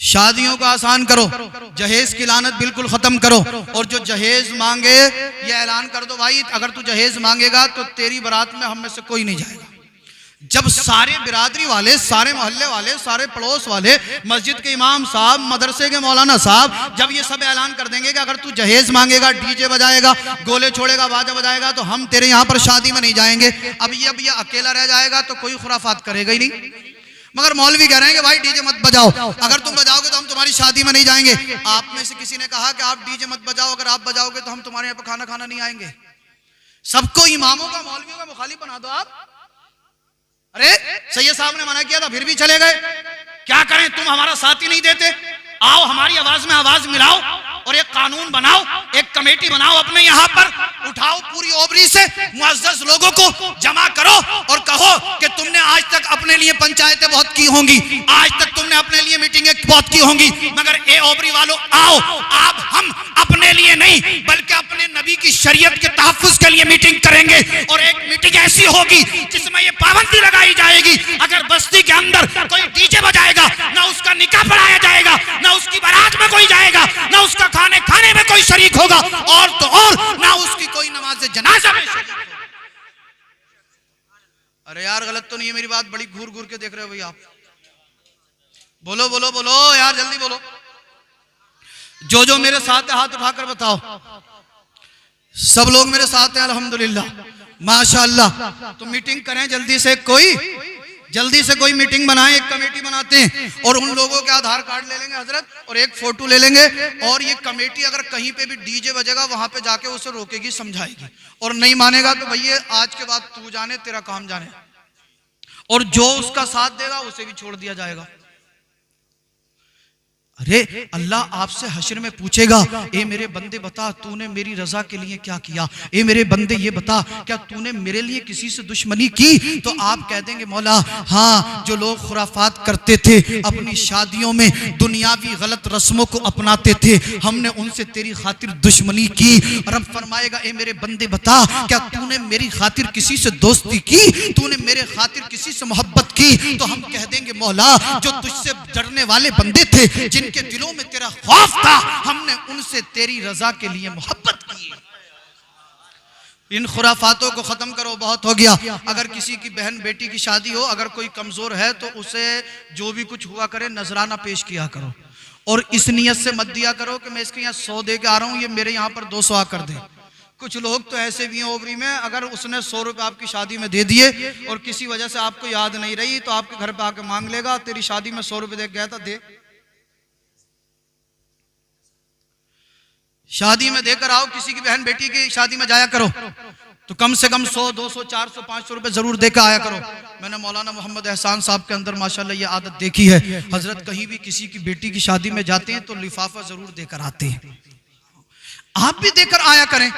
शादियों को आसान करो, जहेज की लानत बिल्कुल खत्म करो, और जो जहेज मांगे ये ऐलान कर दो भाई, अगर तू जहेज मांगेगा तो तेरी बारात में हम में से कोई नहीं जाएगा। जब सारे बिरादरी वाले, सारे मोहल्ले वाले, सारे पड़ोस वाले, मस्जिद के इमाम साहब, मदरसे के मौलाना साहब जब ये सब ऐलान कर देंगे कि अगर तू जहेज मांगेगा, डीजे बजाएगा, गोले छोड़ेगा, बाजा बजाएगा तो हम तेरे यहाँ पर शादी में नहीं जाएंगे। अब ये अकेला रह जाएगा तो कोई खुराफात करेगा ही नहीं। मगर मौलवी कह रहे हैं कि भाई डीजे मत बजाओ, अगर तुम बजाओगे तो हम तुम्हारी शादी में नहीं जाएंगे। आप में से किसी ने कहा कि आप डीजे मत बजाओ, अगर आप बजाओगे तो हम तुम्हारे यहाँ पर खाना खाना नहीं आएंगे। सबको इमामों का, मौलवियों का मुखालिफ बना दो आप। अरे सैयद साहब ने मना किया था फिर भी चले गए, क्या करें? तुम हमारा साथ ही नहीं देते। आओ हमारी आवाज में आवाज मिलाओ और एक कानून बनाओ, एक कमेटी बनाओ, अपने यहाँ पर उठाओ, पूरी ओबरी से मुअज़्ज़ज़ लोगों को जमा करो और कहो कि तुमने आज तक अपने लिए पंचायतें बहुत की होंगी, आज तक तुमने अपने लिए मीटिंगें बहुत की होंगी, मगर ए ओबरी वालों आओ, आप हम अपने लिए नहीं बल्कि अपने नबी की शरीयत के तहफ़्फ़ुज़ के लिए मीटिंग करेंगे। और एक मीटिंग ऐसी होगी जिसमें ये पाबंदी लगाई जाएगी, अगर बस्ती के अंदर कोई डीजे बजाएगा ना उसका निकाह पढ़ाया जाएगा, ना उसकी बारात में कोई जाएगा, ना उसका खाने में कोई शरीक होगा, और तो और ना उसकी कोई नमाज जनाजा में शरीक होगा। अरे यार गलत तो नहीं है मेरी बात? बड़ी घूर घूर के देख रहे हो भाई आप। बोलो बोलो बोलो यार, जल्दी बोलो। जो मेरे साथ है हाथ उठाकर बताओ। सब लोग मेरे साथ हैं अल्हम्दुलिल्लाह, माशाअल्लाह। तो मीटिंग करें जल्दी से, कोई मीटिंग बनाएं, एक कमेटी बनाते हैं और उन लोगों के आधार कार्ड ले लेंगे हजरत, और एक फोटो ले लेंगे, और ये कमेटी अगर कहीं पे भी डीजे बजेगा वहां पे जाके उसे रोकेगी, समझाएगी, और नहीं मानेगा तो भैया आज के बाद तू जाने, तेरा काम जाने, और जो उसका साथ देगा उसे भी छोड़ दिया जाएगा। अरे अल्लाह आपसे हश्र में पूछेगा, ए मेरे बंदे बता तूने मेरी रजा के लिए क्या किया? ए मेरे बंदे ये बता क्या तूने मेरे लिए किसी से दुश्मनी की? तो आप कह देंगे मौला हाँ, जो लोग खुराफात करते थे, अपनी शादियों में दुनियावी गलत रस्मों को अपनाते थे, हमने उनसे तेरी खातिर दुश्मनी की। रब फरमाएगा ए मेरे बंदे बता क्या तूने मेरी खातिर किसी से दोस्ती की? तूने मेरे खातिर किसी से मोहब्बत की? तो हम कह देंगे मौला जो तुझसे डरने वाले बंदे थे, जिनके दिलों में तेरा खौफ था, हमने उनसे तेरी रजा के लिए मोहब्बत की। इन खुराफातों को खत्म करो, बहुत हो गया। अगर किसी की बहन बेटी की शादी हो, अगर कोई कमजोर है तो उसे जो भी कुछ हुआ करे नजराना पेश किया करो, और इस नियत से मत दिया करो कि मैं इसके यहाँ 100 दे के आ रहा हूँ, ये मेरे यहाँ पर 200 आकर दे। कुछ लोग तो ऐसे भी हैं ओबरी में, अगर उसने 100 रुपए आपकी शादी में दे दिए और किसी वजह से आपको याद नहीं रही तो आपके घर पे आके मांग लेगा, तेरी शादी में 100 रुपए दे गया था, दे। शादी में देकर आओ, किसी की बहन बेटी की शादी में जाया करो तो कम से कम 100, 200, 400, 500 रुपए जरूर देकर आया करो। मैंने मौलाना मोहम्मद एहसान साहब के अंदर माशाल्लाह ये आदत देखी है, हजरत कहीं भी किसी की बेटी की शादी में जाते हैं तो लिफाफा जरूर देकर आते हैं। आप भी देकर आया करें।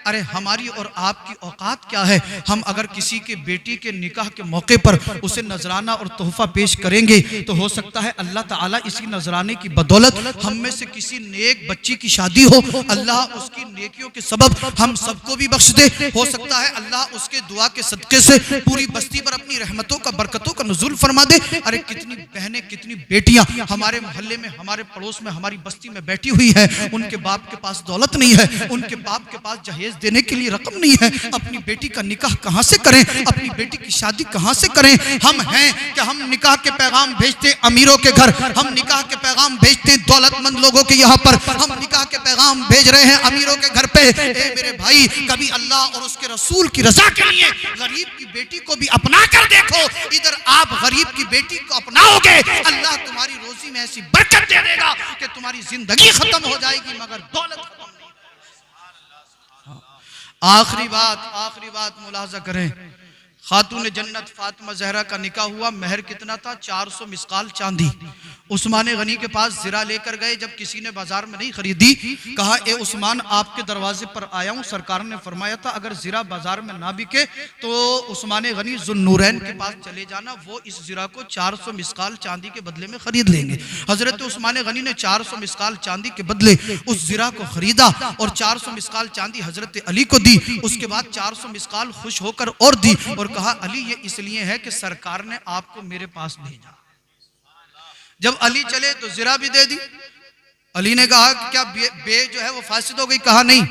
अरे हमारी और आपकी औकात क्या है? हम अगर किसी के बेटी के निकाह के मौके पर उसे नजराना और तोहफा पेश करेंगे तो हो सकता है अल्लाह ताला इसी नजराने की बदौलत हम में से किसी नेक बच्ची की शादी हो, अल्लाह उसकी नेकियों के सबब हम सबको भी बख्श दे। हो सकता है अल्लाह उसके दुआ के सदके से पूरी बस्ती पर अपनी रहमतों का, बरकतों का नुज़ुल फरमा दे। अरे कितनी बहनें, कितनी बेटियां हमारे मोहल्ले में, हमारे पड़ोस में, हमारी बस्ती में बैठी हुई है, उनके बाप के पास दौलत नहीं है, उनके बाप के पास जहेज देने के लिए रकम नहीं है, अपनी बेटी का निकाह कहां से करें, अपनी बेटी की शादी कहां से करें? हम हैं कि हम निकाह के पैगाम भेजते अमीरों के घर, हम निकाह के पैगाम भेजते दौलतमंद लोगों के यहाँ पर, हम निकाह के पैगाम भेज रहे हैं अमीरों के घर पे। ए मेरे भाई, कभी अल्लाह और उसके रसूल की रजा के लिए गरीब की बेटी को भी अपना कर देखो। इधर आप गरीब की बेटी को अपनाओगे, अल्लाह तुम्हारी रोजी में ऐसी बरकत दे देगा कि तुम्हारी जिंदगी खत्म हो जाएगी मगर दौलत खत्म नहीं। आखिरी बात मुलाजा करें, खातून जन्नत फातिमा जहरा का निकाह हुआ, महर कितना था? 400 मिस्काल चांदी। उस्मान गनी के पास ज़रा लेकर गए, जब किसी ने बाजार में नहीं खरीदी, कहा ए उस्मान आपके दरवाजे पर आया हूँ, सरकार ने फरमाया था अगर ज़रा बाजार में ना बिके तो उस्मान गनी ज़ुन्नूरैन के पास चले जाना, वो इस ज़रा को 400 मिस्काल चांदी के बदले में खरीद लेंगे। हजरत उस्मान गनी ने 400 मिस्काल चांदी के बदले उस ज़रा को खरीदा और 400 मिस्काल चांदी हजरत अली को दी। उसके बाद 400 मिस्काल खुश होकर और दी और कहा अली ये इसलिए है कि सरकार ने आपको मेरे पास भेजा। जब अली चले तो ज़रा भी दे दी। अली ने कहा कि क्या बे जो है वो फासिद हो गई? कहा नहीं,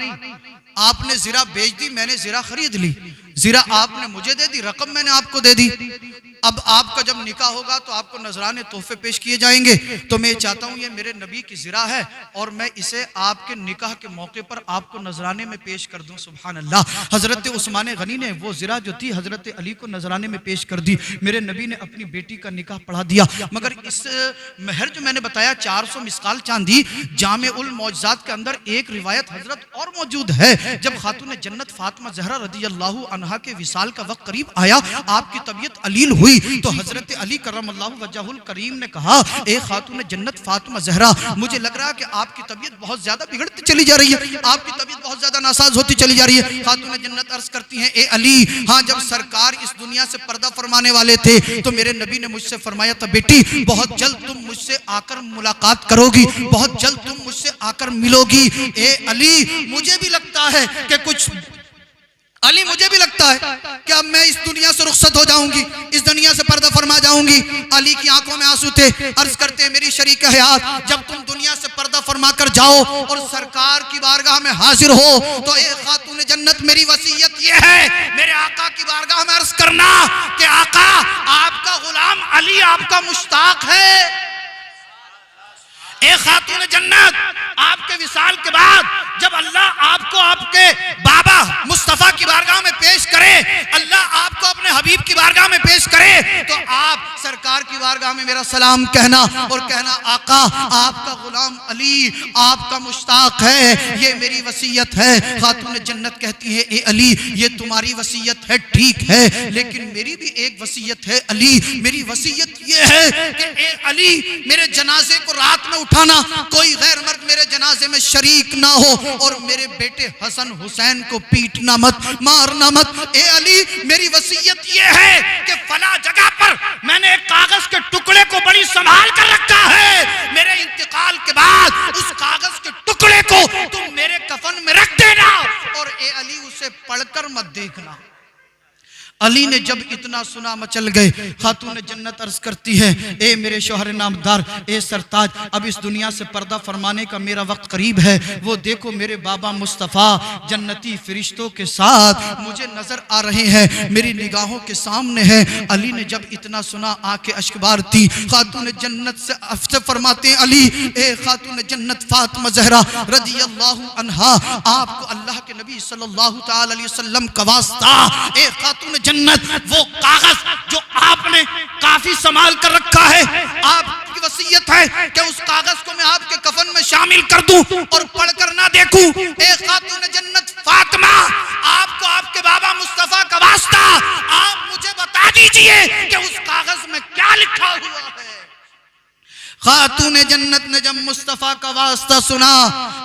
आपने ज़रा बेच दी, मैंने ज़रा खरीद ली, ज़रा आपने मुझे दे दी, रकम मैंने आपको दे दी। अब आपका जब निकाह होगा तो आपको नजराने तोहफे पेश किए जाएंगे। तो मैं चाहता हूँ ये मेरे नबी की ज़रा है और मैं इसे आपके निकाह के मौके पर आपको नजराने में पेश कर दूँ। सुभान अल्लाह। हज़रत उस्मान गनी ने वो ज़रा जो थी हज़रत अली को नजराने में पेश कर दी। मेरे नबी ने अपनी बेटी का निकाह पढ़ा दिया। मगर इस महर जो मैंने बताया 400 मिस्काल चांदी, जामे-उल मौजज़ात के अंदर एक रिवायत हजरत और मौजूद है। जब खातून जन्नत फातिमा ज़हरा रज़ी अल्लाहु अन्हा के विसाल का वक्त करीब आया, आपकी तबीयत अलील हुई तो हजरत अली करमल्लाहु वजहुल करीम ने कहा, ए खातून जन्नत फातिमा ज़हरा, मुझे लग रहा है कि आपकी तबीयत बहुत ज्यादा बिगड़ती चली जा रही है, आपकी तबीयत बहुत ज्यादा नासाज होती चली जा रही है। खातून जन्नत अर्ज करती हैं, ए अली, हाँ जब सरकार इस दुनिया से पर्दा फरमाने वाले थे तो मेरे नबी ने मुझसे फरमाया था, बेटी बहुत जल्द तुम मुझसे आकर मुलाकात करोगी, बहुत जल्द तुम मुझसे आकर मिलोगी। ए अली, मुझे भी लगता है कि कुछ अली मुझे भी लगता है कि अब मैं इस दुनिया से रुखसत हो जाऊंगी, इस दुनिया से पर्दा फरमा जाऊंगी। अली की आंखों में आंसू थे। अर्ज करते हैं, मेरी शरीक हयात, जब तुम दुनिया से पर्दा फरमा कर जाओ और सरकार की बारगाह में हाजिर हो तो ए खातून जन्नत, मेरी वसीयत ये है, मेरे आका की बारगाह में अर्ज करना कि आका, आपका गुलाम अली आपका मुश्ताक है। ए खातून जन्नत, आपके विसाल के बाद जब अल्लाह आपको आपके बाबा मुस्तफा की बारगाह में पेश करे, अल्लाह आपको अपने हबीब की बारगाह में पेश करे, तो आप सरकार की बारगाह में मेरा सलाम कहना और कहना, आका आपका गुलाम अली आपका मुश्ताक है, ये मेरी वसीयत है। खातून जन्नत कहती है, ए अली, ये तुम्हारी वसीयत है, ठीक है, लेकिन मेरी भी एक वसीयत है अली। मेरी वसीयत ये है कि ए अली, मेरे जनाजे को रात में उठाना, कोई गैर मर्द मेरे जनाजे में शरीक ना हो और मेरे बेटे हसन हुसैन को पीटना मत, मारना मत। ए अली, मेरी वसीयत ये है कि फला जगह पर मैंने एक कागज के टुकड़े को बड़ी संभाल कर रखा है, मेरे इंतकाल के बाद उस कागज के टुकड़े को तुम मेरे कफन में रख देना और ए अली, उसे पढ़कर मत देखना। अली ने जब इतना सुना मचल गए। खातून जन्नत अर्ज करती है, ए मेरे शोहर नामदार, ए सरताज, अब इस दुनिया से पर्दा फरमाने का मेरा वक्त करीब है। वो देखो मेरे बाबा मुस्तफ़ा जन्नती फरिश्तों के साथ मुझे नजर आ रहे हैं, मेरी निगाहों के सामने है। अली ने जब इतना सुना, आंखें अश्कबार थी। खातून जन्नत से अफसर फरमाते हैं, अली, ए खातून जन्नत फातिमा ज़हरा रज़ी अल्लाहु अन्हा, आपको अल्लाह के नबी सल्लल्लाहु तआला अलैहि वसल्लम का वास्ता, ए खातून जन्नत, वो कागज जो आपने काफी संभाल कर रखा है, आपकी वसीयत है कि उस कागज को मैं आपके कफन में शामिल कर दूं और पढ़कर ना देखूं। ए खातून जन्नत फातिमा, आपको आपके बाबा मुस्तफा का वास्ता, आप मुझे बता दीजिए कि उस कागज में क्या लिखा हुआ है। खातून जन्नत ने जब मुस्तफ़ा का वास्ता सुना,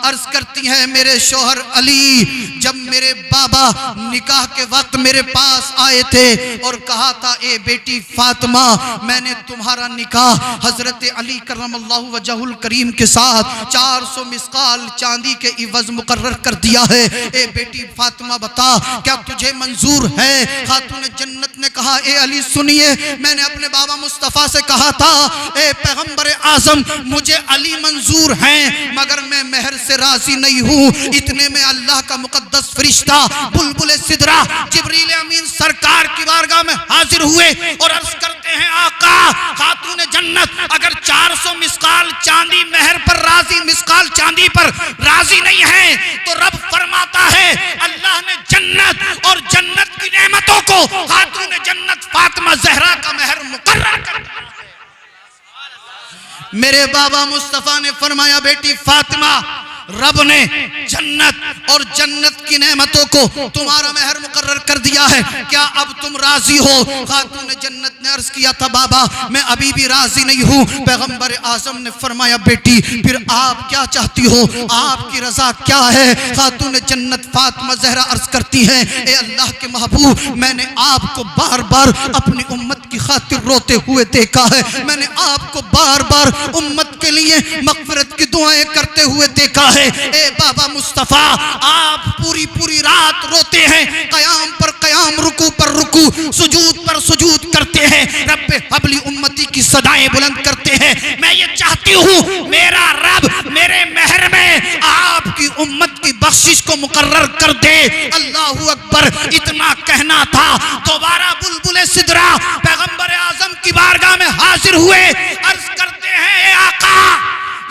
अर्ज करती है, मेरे शोहर अली, जब मेरे बाबा निकाह के वक्त मेरे पास आए थे और कहा था, ए बेटी फातिमा, मैंने तुम्हारा निकाह हजरत अली करमल्लाहु वजहुल करीम के साथ 400 मिस्काल चांदी के इवज मुकर्रर कर दिया है। ए बेटी फातिमा, बता क्या तुझे मंजूर है? खातून जन्नत ने कहा, ए अली सुनिए, मैंने अपने बाबा मुस्तफ़ा से कहा था, ए पैगंबर आजम, मुझे अली मंजूर हैं, मगर मैं महर से राजी नहीं हूँ। इतने में अल्लाह का मुकद्दस फरिश्ता बुलबुल सिदरा जिब्रील अमीन सरकार की बारगाह में हाजिर हुए और अर्ज करते हैं, आका, खातून जन्नत अगर 400 मिस्काल चांदी महर पर राजी, मिस्काल चांदी पर राजी नहीं है तो रब फरमाता है, अल्लाह ने जन्नत और जन्नत की नेमतों को खातून जन्नत फातिमा ज़हरा का महर मुकर्रर कर दिया। मेरे बाबा मुस्तफ़ा ने फरमाया, बेटी फातिमा, रब ने जन्नत और जन्नत की नेमतों को तुम्हारा महर मुकर्रर कर दिया है, क्या अब तुम राजी हो? खातून जन्नत ने अर्ज किया था, बाबा मैं अभी भी राजी नहीं हूँ। पैगंबर आजम ने फरमाया, बेटी फिर आप क्या चाहती हो, आपकी रजा क्या है? खातून जन्नत फातिमा ज़हरा अर्ज करती हैं, ए अल्लाह के महबूब, मैंने आपको बार बार अपनी उम्मत की खातिर रोते हुए देखा है, मैंने आपको बार बार उम्मत के लिए मग़फ़िरत की दुआएं करते हुए देखा है। ए बाबा मुस्तफ़ा, आप पूरी पूरी रात रोते हैं, क़याम पर क़याम, रुकू पर रुकू, सुजूद पर सुजूद करते हैं। रब्बे हबली उम्मती की सदाएं बुलंद करते हैं। मैं ये चाहती हूँ मेरा रब मेरे महर में आपकी उम्मत की बख्शिश को मुकर्रर कर दे। अल्लाहू अकबर। इतना कहना था, दोबारा बुलबुल सिदरा पैगंबर आजम की बारगाह में हाजिर हुए, अर्ज करते हैं, ए आका,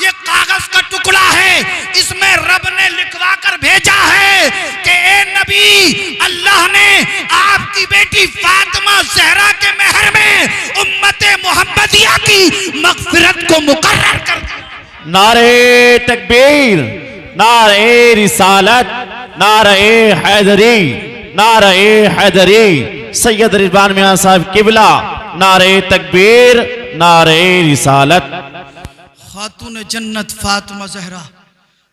ये कागज का टुकड़ा है, इसमें रब ने लिखवा कर भेजा है कि ए नबी, अल्लाह ने आपकी बेटी फातिमा ज़हरा के महर में उम्मते मोहम्मदिया की मग़फ़िरत को मुकर्रर कर दिया। नारे तकबीर, नारे रिसालत, नारे हैदरी, नारे हैदरी। सैयद रिजवान मियां साहब किबला, नारे तकबीर, नारे रिसालत। खातून जन्नत फातिमा ज़हरा,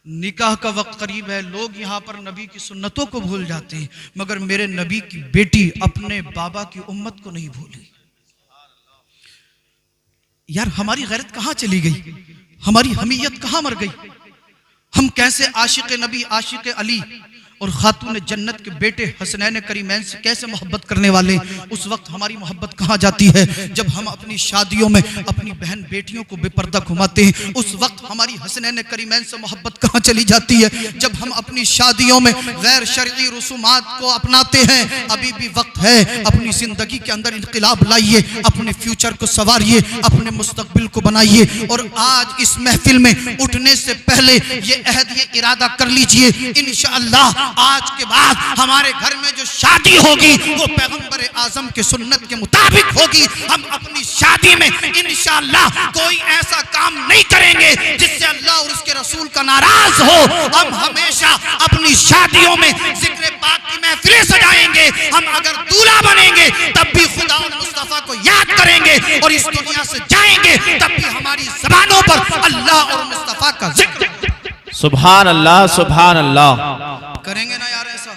निकाह का वक्त करीब है। लोग यहाँ पर नबी की सुन्नतों को भूल जाते हैं, मगर मेरे नबी की बेटी अपने बाबा की उम्मत को नहीं भूली। यार हमारी गैरत कहाँ चली गई, हमारी हमीयत कहाँ मर गई। हम कैसे आशिक नबी, आशिक अली और खातून जन्नत के बेटे हसनैन करीमैन से कैसे मोहब्बत करने वाले, उस वक्त हमारी मोहब्बत कहाँ जाती है जब हम अपनी शादियों में अपनी बहन बेटियों को बेपर्दा घुमाते हैं। उस वक्त हमारी हसनैन करीमैन से मोहब्बत कहाँ चली जाती है जब हम अपनी शादियों में गैर शरई रसूमात को अपनाते हैं। अभी भी वक्त है, अपनी जिंदगी के अंदर इनकलाब लाइए, अपने फ्यूचर को संवारिए, अपने मुस्तकबिल को बनाइए। और आज इस महफिल में उठने से पहले ये अहद, ये इरादा कर लीजिए, इंशाअल्लाह आज के बाद हमारे घर में जो शादी होगी वो पैगंबर आजम के सुन्नत के मुताबिक होगी। हम अपनी शादी में इंशाअल्लाह कोई ऐसा काम नहीं करेंगे जिससे अल्लाह और उसके रसूल का नाराज हो। हम हमेशा अपनी शादियों में जिक्र पाक की महफिलें सजाएंगे। हम अगर दूल्हा बनेंगे तब भी खुदा और मुस्तफा को याद करेंगे, और इस दुनिया से जाएंगे तब भी हमारी ज़बानों पर अल्लाह और मुस्तफा का जिक्र। सुभान अल्लाह, सुभान अल्लाह। करेंगे ना यार ऐसा?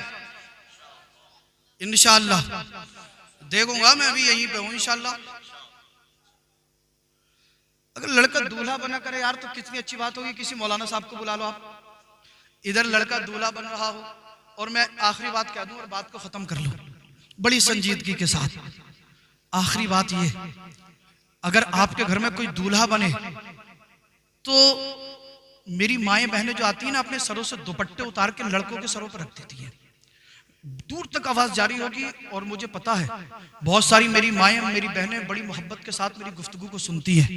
इंशाअल्लाह देखूंगा मैं अभी यहीं पे हूं इंशाअल्लाह। अगर लड़का दूल्हा बना करे यार तो कितनी अच्छी बात होगी। किसी मौलाना साहब को बुला लो आप, इधर लड़का दूल्हा बन रहा हो, और मैं आखिरी बात कह दूं और बात को खत्म कर लो बड़ी संजीदगी के साथ। आखिरी बात ये, अगर आपके घर में कोई दूल्हा बने तो मेरी माएं बहनें जो आती हैं ना, अपने सरों से दुपट्टे उतार के लड़कों के सरों पर रख देती हैं। दूर तक आवाज जारी होगी, और मुझे पता है बहुत सारी मेरी माएं, मेरी बहनें बड़ी मोहब्बत के साथ मेरी गुफ्तगू को सुनती हैं।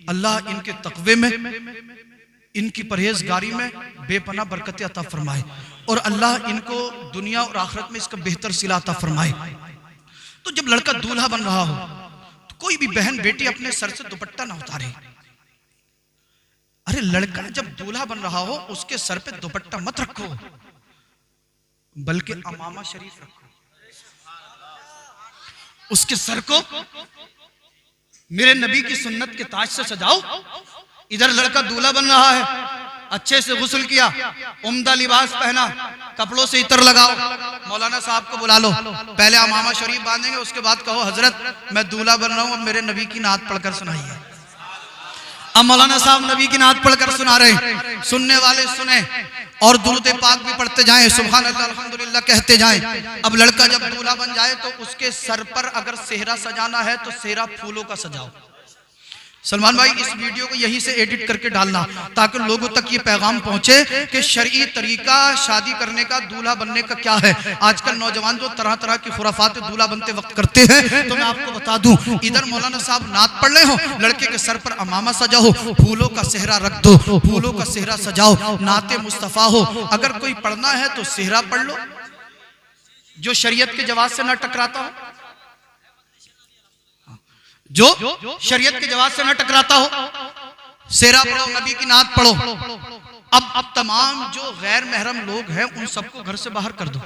अल्लाह इनके तकवे में, इनकी परहेजगारी में बेपनाह बरकत अता फरमाए, और अल्लाह इनको दुनिया और आखिरत में इसका बेहतर सिला अता फरमाए। तो जब लड़का दूल्हा बन रहा हो तो कोई भी बहन बेटी अपने सर से दुपट्टा ना उतारे। अरे लड़का जब दूल्हा बन रहा हो उसके सर पे दुपट्टा मत रखो, बल्कि अमामा शरीफ रखो। उसके सर को मेरे नबी की सुन्नत के ताज से सजाओ। इधर लड़का दूल्हा बन रहा है, अच्छे से गुस्ल किया, उम्दा लिबास पहना, कपड़ों से इतर लगाओ, मौलाना साहब को बुला लो, पहले अमामा शरीफ बांधेंगे, उसके बाद कहो हजरत मैं दूल्हा बन रहा हूं, अब मेरे नबी की नात पढ़कर सुनाइए। अब मौलाना साहब नबी की नात पढ़कर सुना रहे, सुनने वाले सुने और दुरूद पाक भी पढ़ते जाएं, सुभान अल्लाह अल्हम्दुलिल्लाह कहते जाएं। अब लड़का जब दूल्हा बन जाए तो उसके सर पर अगर सेहरा सजाना है तो सेहरा फूलों का सजाओ। सलमान भाई इस वीडियो को यहीं से एडिट करके डालना ताकि लोगों तक ये पैगाम पहुंचे कि शरई तरीका शादी करने का, दूल्हा बनने का क्या है। आजकल नौजवान जो तरह तरह की खुराफात दूल्हा बनते वक्त करते हैं, तो मैं आपको बता दूं, इधर मौलाना साहब नात पढ़ रहे हो, लड़के के सर पर अमामा सजाओ, फूलों का सेहरा रख दो, फूलों का सेहरा सजाओ, नाते मुस्तफा हो। अगर कोई पढ़ना है तो सेहरा पढ़ लो जो शरीयत के जवाब से न टकराता हो, जो शरीयत के जवाब से न टकराता हो। सेहरा पढ़ो, नबी की नात पढ़ो। अब तमाम जो गैर महरम लोग हैं उन सबको घर से बाहर कर दो।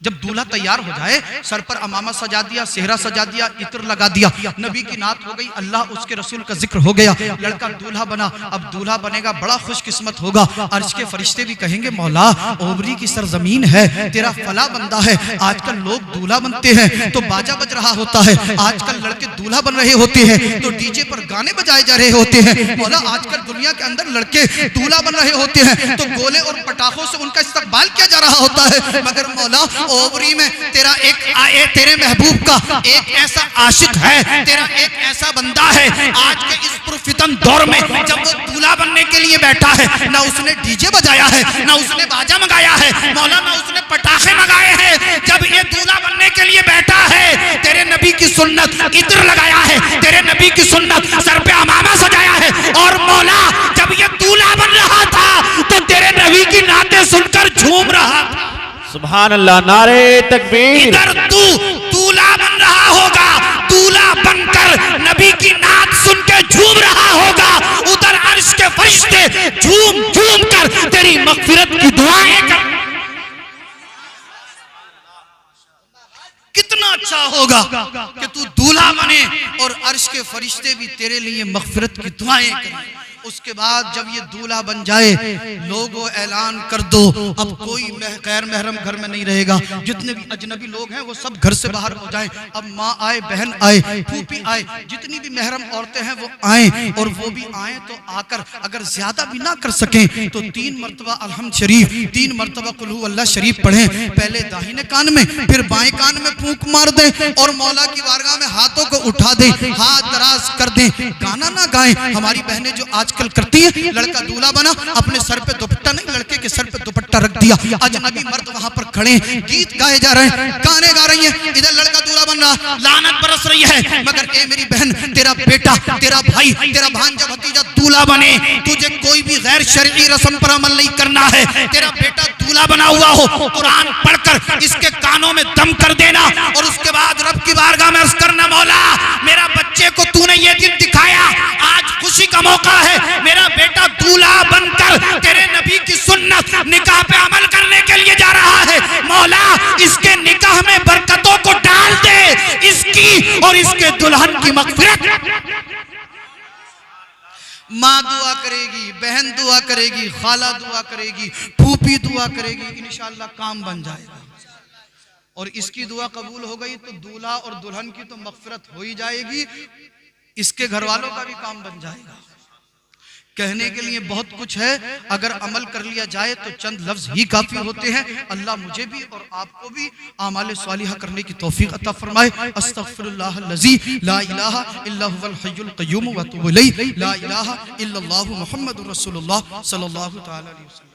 जब दूल्हा तैयार हो जाए, सर पर अमामा सजा दिया, सेहरा सजा दिया, इत्र लगा दिया, नबी की नात हो गई, अल्लाह उसके रसूल का जिक्र हो गया, लड़का दूल्हा बना। अब दूल्हा बनेगा, बड़ा खुशकिस्मत होगा। अर्श के फरिश्ते भी कहेंगे मौला ओबरी की सरजमीन है, तेरा फला बंदा है। आजकल लोग दूल्हा बनते हैं तो बाजा बज रहा होता है, आजकल लड़के दूल्हा बन रहे होते हैं तो डीजे पर गाने बजाए जा रहे होते हैं। मौला आजकल दुनिया के अंदर लड़के दूल्हा बन रहे होते हैं तो गोले और पटाखों से उनका इस्तकबाल किया जा रहा होता है। मगर मौला ओवरी में तेरा तेरे महबूब का एक ऐसा आशिक है, तेरा एक ऐसा बंदा है आज के इस पुरफितन दौर में, जब वो दूल्हा बनने के लिए बैठा है, ना उसने डीजे बजाया है, ना उसने बाजा मंगाया है, मौला ना उसने पटाखे मंगाए हैं। जब ये दूल्हा बनने के लिए बैठा है, तेरे नबी की सुन्नत इत्र लगाया है, तेरे नबी की सुन्नत सर पे अमामा सजाया है। और मौला जब ये दूल्हा बन रहा था तो तेरे नबी की नाते सुनकर झूम रहा था। सुभान अल्लाह, नारे तकबीर। इधर तू दूल्हा बन रहा होगा, दूल्हा बनकर नबी की नात सुन के झूम रहा होगा, उधर अर्श के फरिश्ते झूम झूम कर तेरी मगफिरत की दुआएं कर। कितना अच्छा होगा कि तू दूल्हा बने और अर्श के फरिश्ते भी तेरे लिए मगफिरत की दुआएं करें। उसके बाद जब ये दूल्हा बन जाए, लोगों ऐलान कर दो अब कोई गैर महरम घर में नहीं रहेगा, जितने भी अजनबी लोग हैं वो सब घर से बाहर हो जाएं। अब माँ आए, बहन आए, फूफी आए, जितनी भी महरम औरतें हैं वो आए, और वो भी आए तो आकर अगर ज्यादा भी ना कर सकें तो 3 मरतबा अलहम्द शरीफ, 3 मरतबा कुल हु अल्लाह शरीफ पढ़ें, पहले दाहिने कान में फिर बाएं कान में फूंक मार दें और मौला की बारगाह में हाथों को उठा दें, हाथ दराज कर दें। गाना ना गाएं, हमारी बहनें जो आजकल करती है, लड़का दूल्हा बना, अपने सर पे दुपट्टा नहीं, लड़के के सर पे दुपट्टा रख दिया, अजनबी मर्द वहां पर खड़े, गीत गाए जा रहे हैं, गाने गा रही हैं, इधर लड़का दूल्हा बन रहा, लानत बरस रही है। मगर ए मेरी बहन, तेरा बेटा, तेरा भाई, तेरा भांजा भतीजा दूल्हा बने, तुझे कोई भी गैर शरई रस्म पर अमल नहीं करना है। तेरा बेटा दूल्हा बना हुआ हो, कुरान पढ़कर इसके कानों में दम कर देना और उसके बाद रब की बारगाह में अर्ज करना, मौला मेरा बच्चे को तूने ये दिन दिखाया, आज खुशी का मौका है, मेरा बेटा दूल्हा बनकर तेरे नबी की सुन्नत निकाह पे अमल करने के लिए जा रहा है। मौला इसके निकाह में बरकतों को डाल दे, इसकी और इसके दुल्हन की मगफिरत। माँ दुआ करेगी, बहन दुआ करेगी, खाला दुआ करेगी, फूफी दुआ करेगी, इंशाअल्लाह काम बन जाएगा। और इसकी दुआ कबूल हो गई तो दूल्हा और दुल्हन की तो मगफिरत हो ही जाएगी, इसके घर वालों का भी काम बन जाएगा। कहने के लिए बहुत कुछ है, अगर अमल कर लिया जाए तो चंद लफ्ज ही काफी होते हैं। अल्लाह मुझे भी और आपको भी आमाल सालिहा करने की तौफीक अता फरमाए। अस्तगफिरुल्लाह लज़ी ला इलाहा इल्ला हुवल हय्युल क़य्यूम व अतूबु इलैहि, ला इलाहा इल्लल्लाहु मुहम्मदुर रसूलुल्लाह सल्लल्लाहु तआला अलैहि वसल्लम।